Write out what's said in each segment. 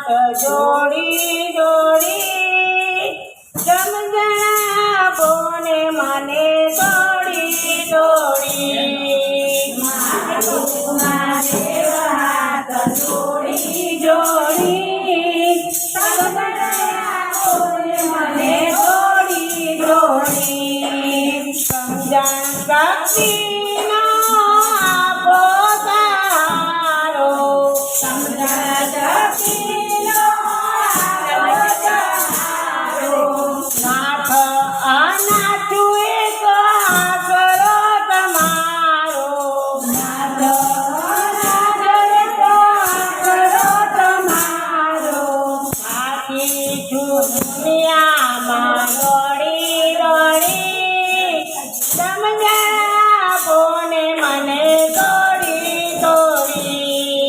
જોડી જોડી સમજણ આપોને મને થોડી થોડી મહાદેવ હાથ જોડી જોડી સમજણ આપોને મને થોડી થોડી સમજણ શક્તિનો આપો સહારો સમજણ શક્તિનો આપો સહારો નાથ અનાથું એક આશરો તમારો નાથ અનાથ એક આશરો તમારો આખી છું દુનિયામાં દોડી દોડી સમજણ આપોને મને થોડી થોડી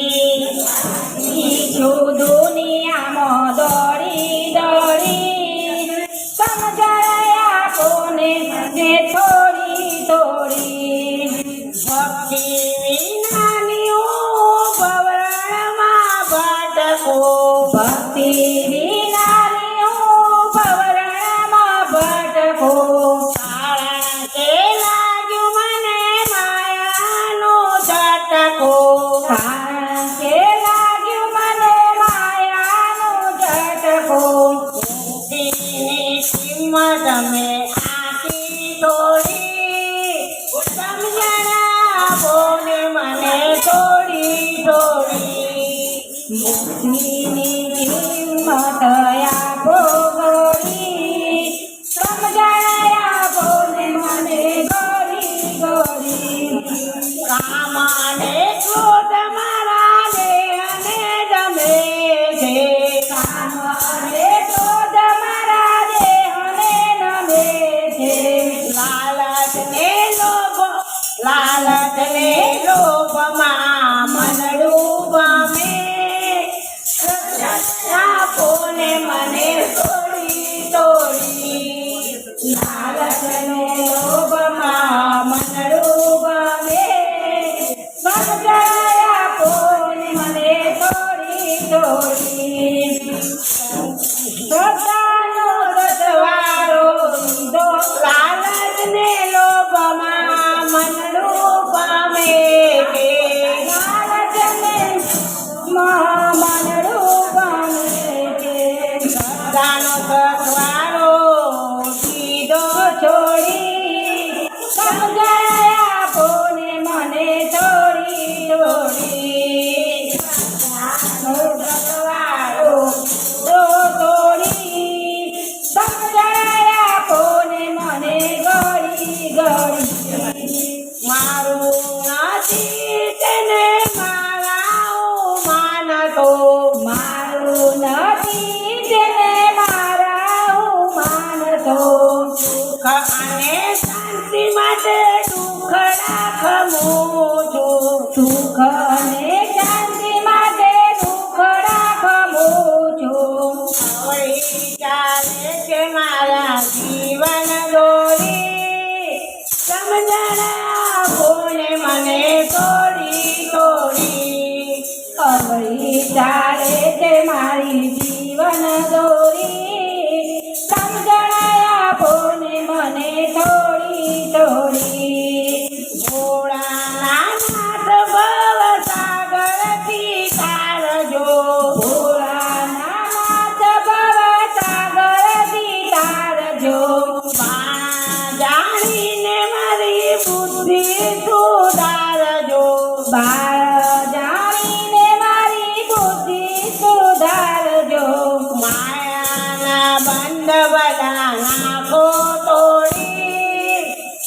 છું દુનિયામાં દોડી દોડી સમજણ આપોને મને થોડી થોડી ભક્તિ વિનાની હું ભવરણમાં ભટકું ભક્તિ વિનાની હું ભવરણમાં ભટકું કારણ કે લાગ્યું મને માયાનો ઝટકો કારણ કે લાગ્યું મને માયાનો ઝટકો મુક્તિની કિંમત મેં આંકી થોડી સમજણ આપોને મને થોડી થોડી મુક્તિની કિંમત આપો ગોરી સમજણ આપોને મને ગોરી ગોરી કામ અને ક્રોધ મારા દેહને ગમે છે કામ અને ક્રોધ મારા દેહને ગમે છે લાલચને લોભમાં મનડું ગમે આપોને મને થોડી થોડી લાલચને લોભમાં મનડું ગમે સમજણ આપોને મને થોડી થોડી શ્રદ્ધાનો રજવાડો લીધો લાલચને લોભમાં મનડું ગમે કે લાલચને મનડું ગમે કે શ્રદ્ધાનો રજવાડો લીધો છોડી સમજણ આપોને મને થોડી થોડી શ્રદ્ધાનો રજવાડો થોડી સમજણ આપોને મને ગળી ગળી મારું નથી તેને મારા માનતો મારું નથી તેને મારા માનતો સુખ અને શાંતિ માટે દુઃખડા ખમું છું સુખ અને શાંતિ માટે દુઃખડા ખમું છું વળી ચાલે છે મારા જીવન દોરી સમજણ આપોને મને થોડી થોડી અવળી ચાલે છે મારી જીવન દોરી સમજણ આપોને મને થોડી થોડી ભોળાનાથ ભવ સાગરથી તારજો ભોળાનાથ ભવ સાગરથી તારજો બાણા જાણીને મારી બુદ્ધિ સુધારજો બાળ જાણીને મારી બુદ્ધિ સુધારજો માયાના બંધ બધા નાખો તોડી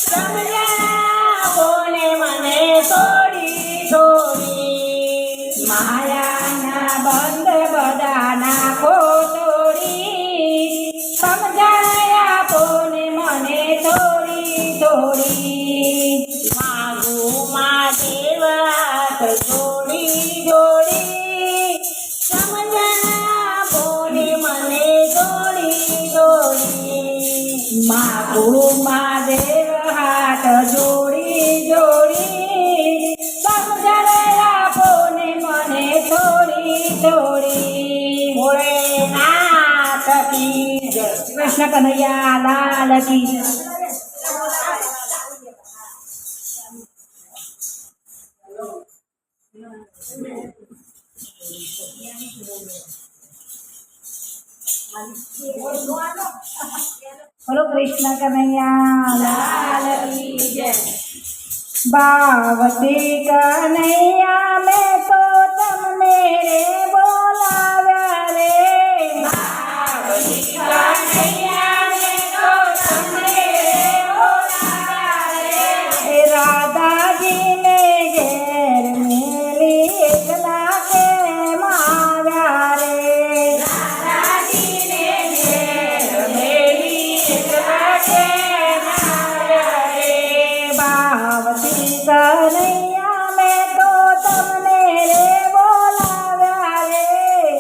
સમજણ આપોને મને થોડી થોડી માયાના બંધ બધા નાખો તોડી સમજણ આપોને મને થોડી થોડી માગું મહાદેવ હાથ જોડી જોડી સમજણ આપોને મને થોડી થોડી માગું મહાદેવ હાથ જોડી જોડી સમજણ આપોને મને થોડી થોડી કૃષ્ણ કનૈયા લાલ કી જય. બોલો કૃષ્ણ કનૈયા લાલ કી જય. બાવતી કનૈયા મેં તો તમને રે બોલાવ્યા રે. બાવતી કનૈયા મેં તો તમને રે બોલાવ્યા રે. રાધાજીને ઘેર મેલી એકલા કેમ આવ્યા રે. રાધાજીને ઘેર મેલી એકલા કેમ આવ્યા રે. બાવતી કનૈયા મેં તો તમને રે બોલાવ્યા રે.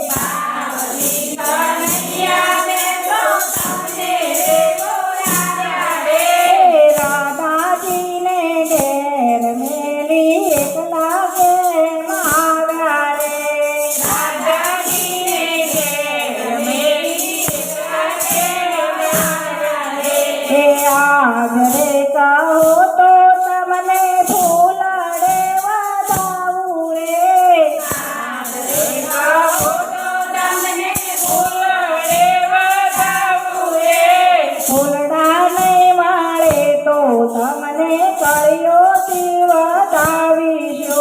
બાવતી કનૈયા મેં તો તમને રે બોલાવ્યા રે. રાધાજીને ઘેર મેલી એકલા કેમ આવ્યા રે. રાધાજીને ઘેર મેલી એકલા કેમ આવ્યા રે. આજ રે કહો તો તમને ફૂલડે વધાવું રે. આજ રે કહો તો તમને ફૂલડે વધાવું રે. ફૂલડા નહીં મળે તો તમને કળિયોથી વધાવીશું.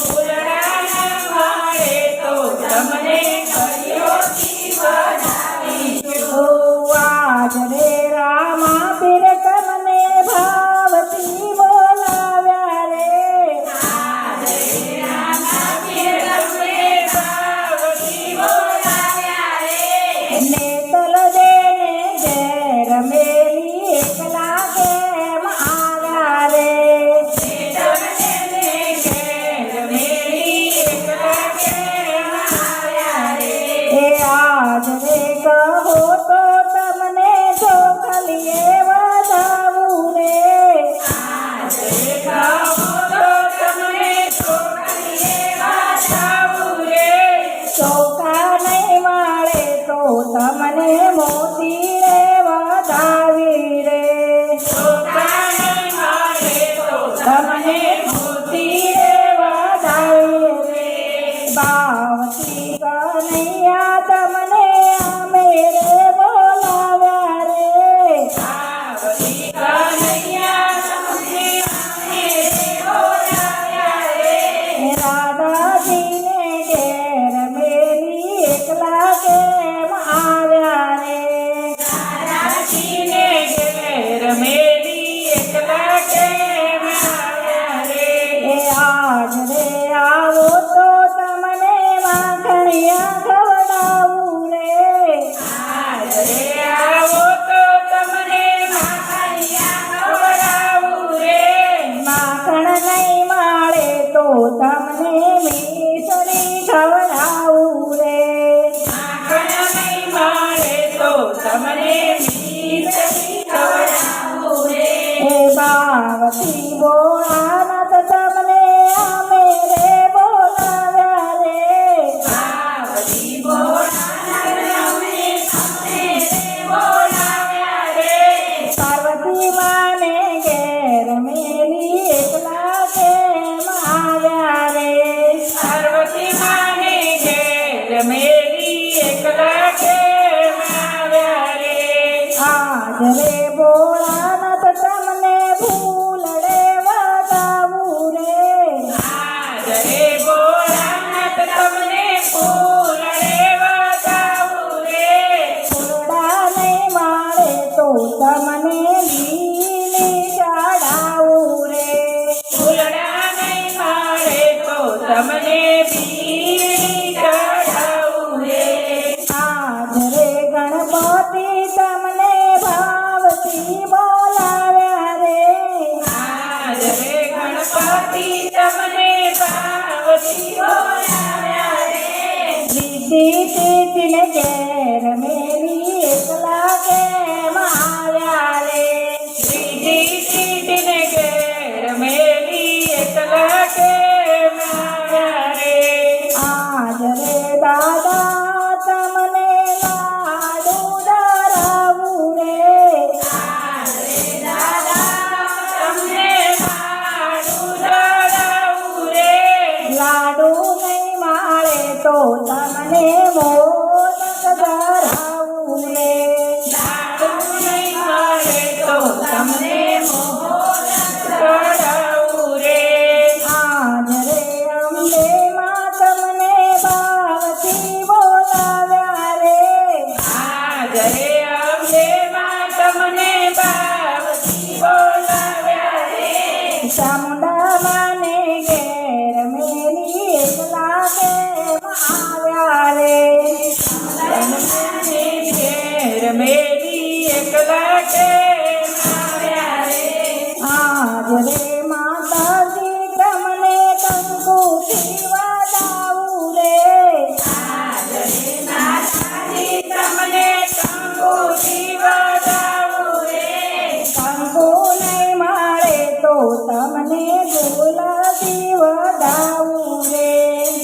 ફૂલડા નહીં મળે તો તમને કળિયોથી વધાવીશું. આજ રે રામા પીર તમને ભાવથી બોલાવ્યા રે. આજ રે રામા પીર તમને ભાવથી બોલાવ્યા રે. નેતલ દેને ઘેર મેલી એકલા કેમ આવ્યા રે. નેતલ દેને ઘેર મેલી એકલા કેમ આવ્યા રે. આજ રે કહો તો તમને ચોખલીએ વધાવું રે. આજ રે કહો તો તમને ચોખલીએ વધાવું રે. ચોખા નહીં મળે તો તમને મોતી રે વધાવી રે. ચોખા નહીં મળે તો તમને મોતી રે વધાવી રે. બાવતી કનૈયા તમને અમે રે બોલાવ્યા રે. બાવતી કનૈયા તમને અમે રે બોલાવ્યા રે. રાધાજીને ઘેર મેલી એકલા કેમ આવ્યા રે. રાધાજીને ઘેર મેલી એકલા કેમ આવ્યા રે. આજ રે આવો તો તમને માખણિયા ખવડાવું રે. આજ રે આવો તો તમને માખણિયા ખવડાવું રે. માખણ નહીં મળે તો તમને મીસરી ખવડાવું રે. માખણ નહીં મળે તો તમને મીસરી ખવડાવું રે. બાવતી ભોળાનાથ તમને અમે રે બોલાવ્યા રે. બાવતી ભોળાનાથ અમે તમને રે બોલાવ્યા રે. પાર્વતી માને ઘેર મેલી એકલા કેમ આવ્યા રે. પાર્વતી માને ઘેર મેલી એકલા કેમ આવ્યા રે. આજ રે ભોળાનાથ તમને ફૂલડે વધાવું રે. આજ રે ભોળાનાથ તમને ફૂલડે વધાવું રે. ફૂલડા નહીં મળે તો તમને લીલી ચડાવું રે. ફૂલડા નહીં મળે તો તમને લીલી ચડાવું રે. આજ રે ગણપતિ તમને ભાવથી બોલાવ્યા રે. આજ રે ગણપતિ તમને ભાવથી બોલાવ્યા રે. રીતિ તીતિને ઘેર મેલી એકલા કેમ આવ્યા રે. રીતિ તીતિને ઘેર મેલી એકલા કેમ આવ્યા રે. આજ રે દાદા તમને લાડુ ધરાવું તમને મોદક ધરાવું રે. લાડુ નહીં મળે તો તમને મોદક ધરાવું રે. આજ રે અંબે માં તમને ભાવથી બોલાવ્યા રે. આજ રે અંબે માં તમને ભાવથી બોલાવ્યા રે. ચામુંડા માને ઘેર મેલી એકલા કેમ આવ્યા રે. તમને ઘેર મેલી એકલા કેમ આવ્યા રે. આજ રે માતાજી તમને કંકુથી વધાવું રે. આજ રે માતાજી તમને કંકુથી વધાવું રે. કંકુ નહીં મળે તો તમને ગુલાબી વધાવું રે.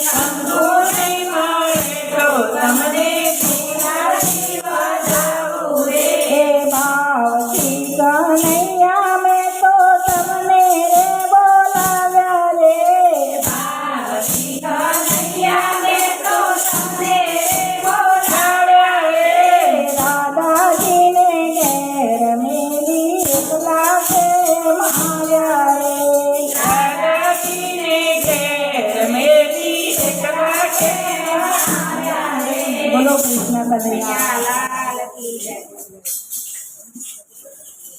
કંકુ નહીં મળે તો તમને ગુલાબી વધાવું રે. એ ભાવથી કનૈયા મેં તો તમને રે બોલાવ્યા રે. ભાવથી કનૈયાને તો તમને બોલાવ્યા રે. દાદાજીને ઘેર મેલી એકલા કેમ આવ્યા રે. દાદાજીને ઘેર મેલી એકલા કેમ આવ્યા રે. બોલો કૃષ્ણ કનૈયા લાલ કી જય.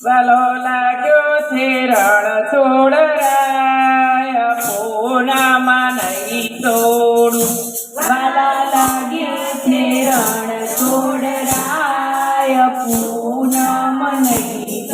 વાલો લાગ્યો છે રણ છોડરાય પૂનામાં નહીં તોડું. વાલા લાગે છે રણ છોડરાય પૂનમ નહીં